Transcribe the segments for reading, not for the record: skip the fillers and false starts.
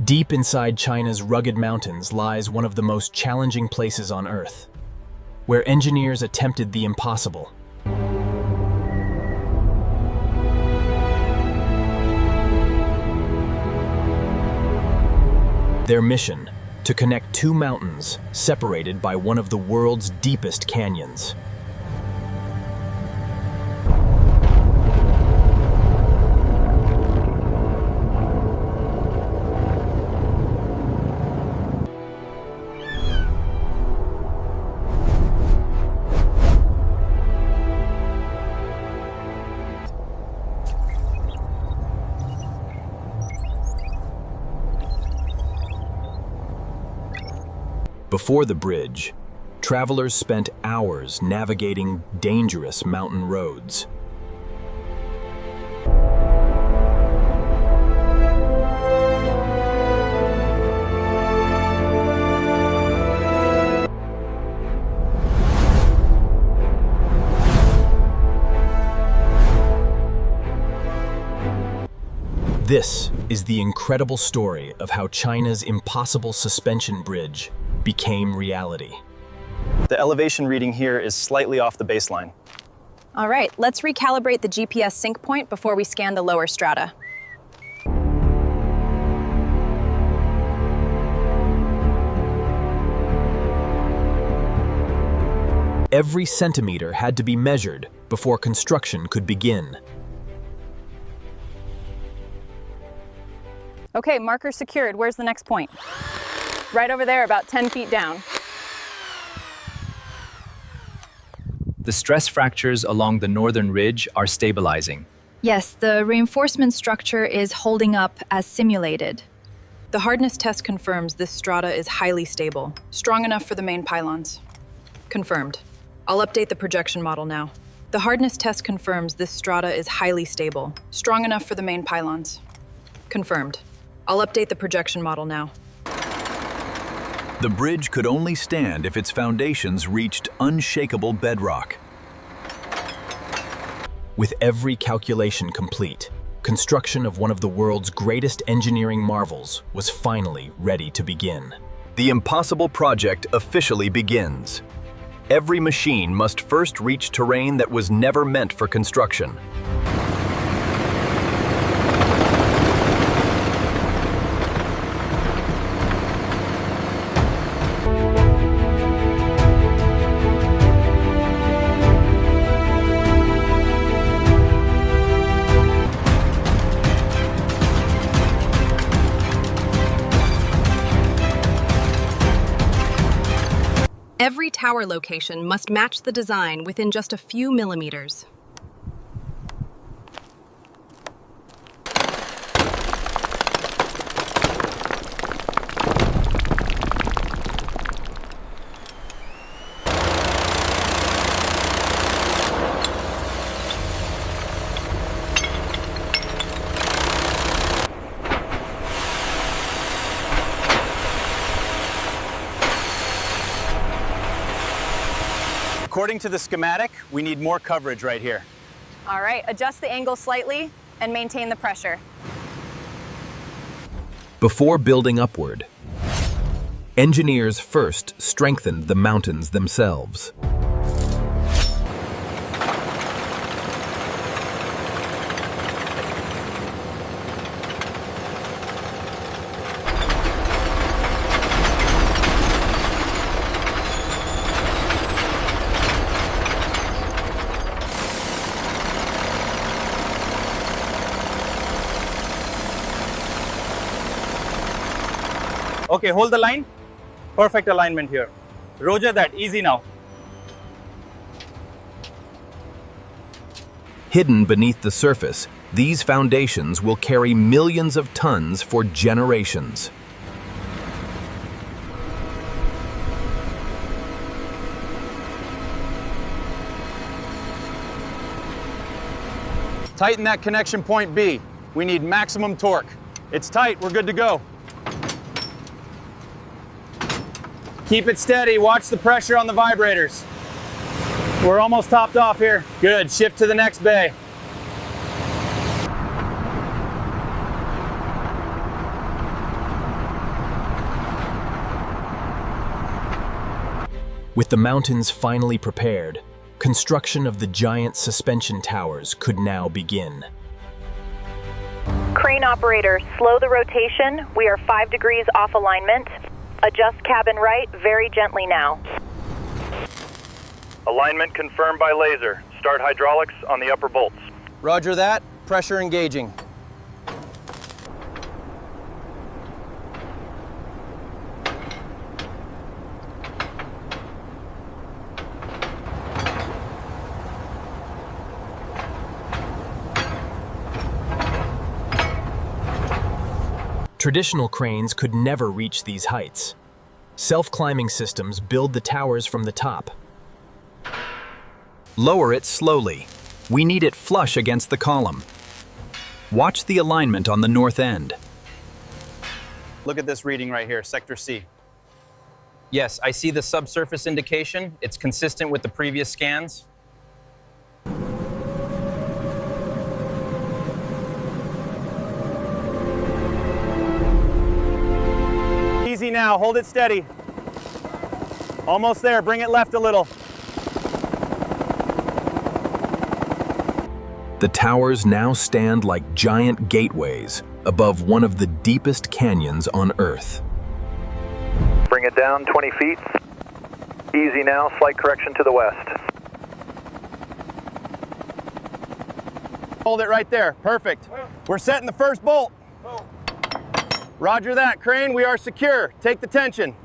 Deep inside China's rugged mountains lies one of the most challenging places on Earth, where engineers attempted the impossible. Their mission: to connect two mountains separated by one of the world's deepest canyons. Before the bridge, travelers spent hours navigating dangerous mountain roads. This is the incredible story of how China's impossible suspension bridge became reality. The elevation reading here is slightly off the baseline. All right, let's recalibrate the GPS sync point before we scan the lower strata. Every centimeter had to be measured before construction could begin. Okay, marker secured. Where's the next point? Right over there, about 10 feet down. The stress fractures along the northern ridge are stabilizing. Yes, the reinforcement structure is holding up as simulated. The hardness test confirms this strata is highly stable, strong enough for the main pylons. Confirmed. I'll update the projection model now. The hardness test confirms this strata is highly stable, strong enough for the main pylons. Confirmed. I'll update the projection model now. The bridge could only stand if its foundations reached unshakable bedrock. With every calculation complete, construction of one of the world's greatest engineering marvels was finally ready to begin. The impossible project officially begins. Every machine must first reach terrain that was never meant for construction. Every tower location must match the design within just a few millimeters. According to the schematic, we need more coverage right here. All right, adjust the angle slightly and maintain the pressure. Before building upward, engineers first strengthened the mountains themselves. Okay, hold the line. Perfect alignment here. Roger that, easy now. Hidden beneath the surface, these foundations will carry millions of tons for generations. Tighten that connection point B. We need maximum torque. It's tight, we're good to go. Keep it steady, watch the pressure on the vibrators. We're almost topped off here. Good, shift to the next bay. With the mountains finally prepared, construction of the giant suspension towers could now begin. Crane operator, slow the rotation. We are 5 degrees off alignment. Adjust cabin right very gently now. Alignment confirmed by laser. Start hydraulics on the upper bolts. Roger that. Pressure engaging. Traditional cranes could never reach these heights. Self-climbing systems build the towers from the top. Lower it slowly. We need it flush against the column. Watch the alignment on the north end. Look at this reading right here, Sector C. Yes, I see the subsurface indication. It's consistent with the previous scans. Easy now, hold it steady. Almost there, bring it left a little. The towers now stand like giant gateways above one of the deepest canyons on Earth. Bring it down 20 feet. Easy now, slight correction to the west. Hold it right there, perfect. We're setting the first bolt. Roger that, crane, we are secure. Take the tension.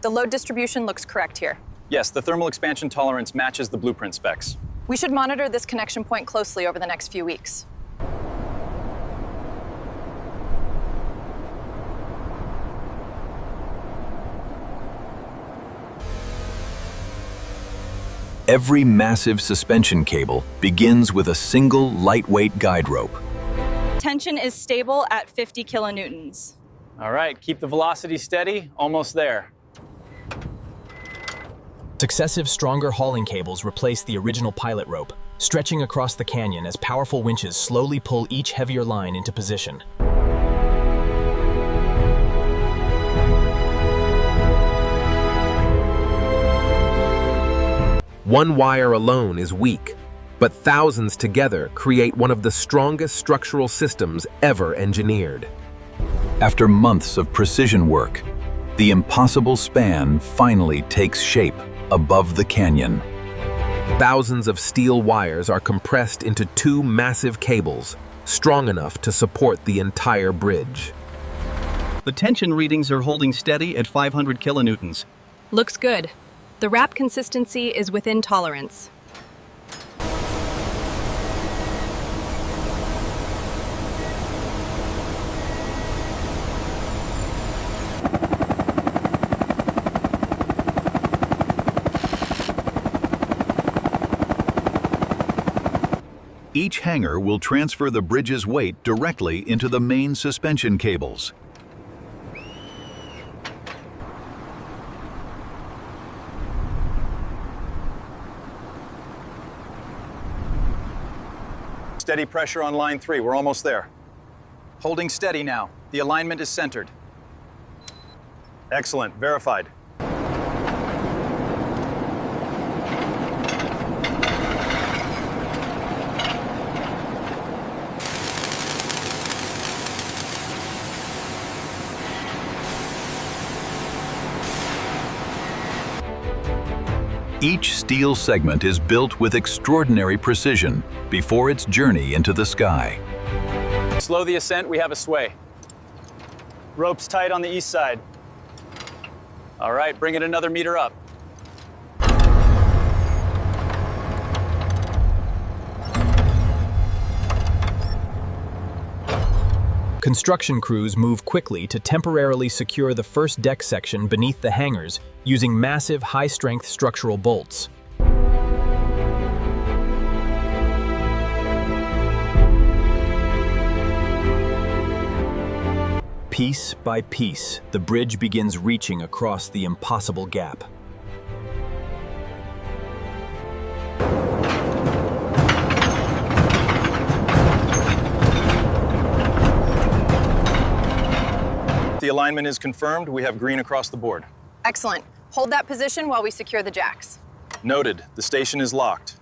The load distribution looks correct here. Yes, the thermal expansion tolerance matches the blueprint specs. We should monitor this connection point closely over the next few weeks. Every massive suspension cable begins with a single lightweight guide rope. Tension is stable at 50 kilonewtons. All right, keep the velocity steady, almost there. Successive stronger hauling cables replace the original pilot rope, stretching across the canyon as powerful winches slowly pull each heavier line into position. One wire alone is weak, but thousands together create one of the strongest structural systems ever engineered. After months of precision work, the impossible span finally takes shape above the canyon. Thousands of steel wires are compressed into 2 massive cables, strong enough to support the entire bridge. The tension readings are holding steady at 500 kilonewtons. Looks good. The wrap consistency is within tolerance. Each hanger will transfer the bridge's weight directly into the main suspension cables. Steady pressure on line 3, we're almost there. Holding steady now, the alignment is centered. Excellent, verified. Each steel segment is built with extraordinary precision before its journey into the sky. Slow the ascent, we have a sway. Ropes tight on the east side. All right, bring it another meter up. Construction crews move quickly to temporarily secure the first deck section beneath the hangars using massive high-strength structural bolts. Piece by piece, the bridge begins reaching across the impossible gap. The alignment is confirmed. We have green across the board. Excellent. Hold that position while we secure the jacks. Noted. The station is locked.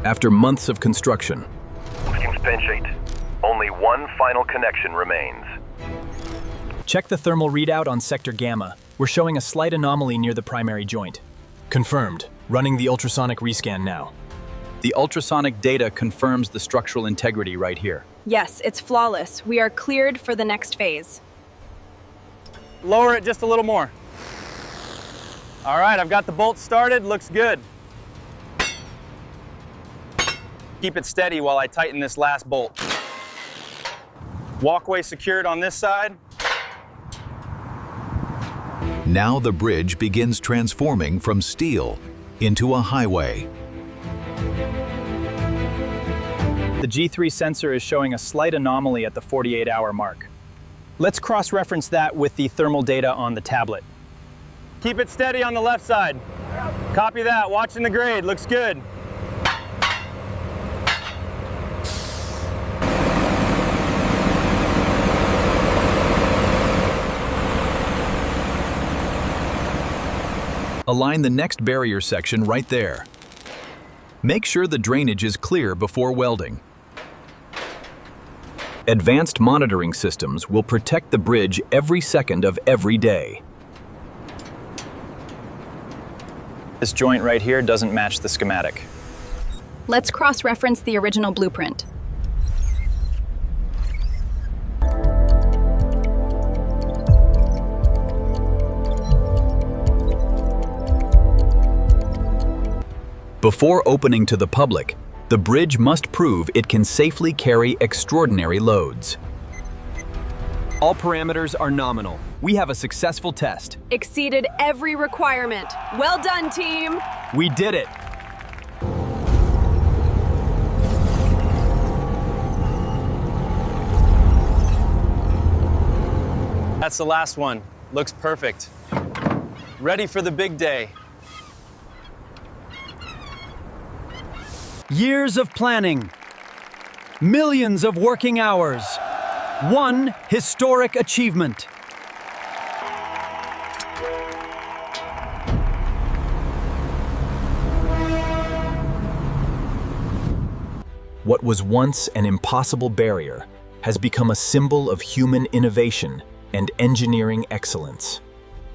After months of construction, Seems pinch-sheet. Only one final connection remains. check the thermal readout on sector gamma. We're showing a slight anomaly near the primary joint. Confirmed. Running the ultrasonic rescan now. The ultrasonic data confirms the structural integrity right here. Yes, it's flawless. We are cleared for the next phase. Lower it just a little more. All right, I've got the bolt started. Looks good. Keep it steady while I tighten this last bolt. Walkway secured on this side. Now the bridge begins transforming from steel into a highway. The G3 sensor is showing a slight anomaly at the 48-hour mark. Let's cross-reference that with the thermal data on the tablet. Keep it steady on the left side. Copy that. Watching the grade. Looks good. Align the next barrier section right there. Make sure the drainage is clear before welding. Advanced monitoring systems will protect the bridge every second of every day. This joint right here doesn't match the schematic. Let's cross-reference the original blueprint. Before opening to the public, the bridge must prove it can safely carry extraordinary loads. All parameters are nominal. We have a successful test. Exceeded every requirement. Well done, team! We did it! That's the last one. Looks perfect. Ready for the big day. Years of planning, millions of working hours, one historic achievement. What was once an impossible barrier has become a symbol of human innovation and engineering excellence.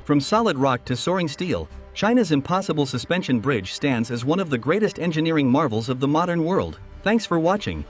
From solid rock to soaring steel, China's impossible suspension bridge stands as one of the greatest engineering marvels of the modern world. Thanks for watching.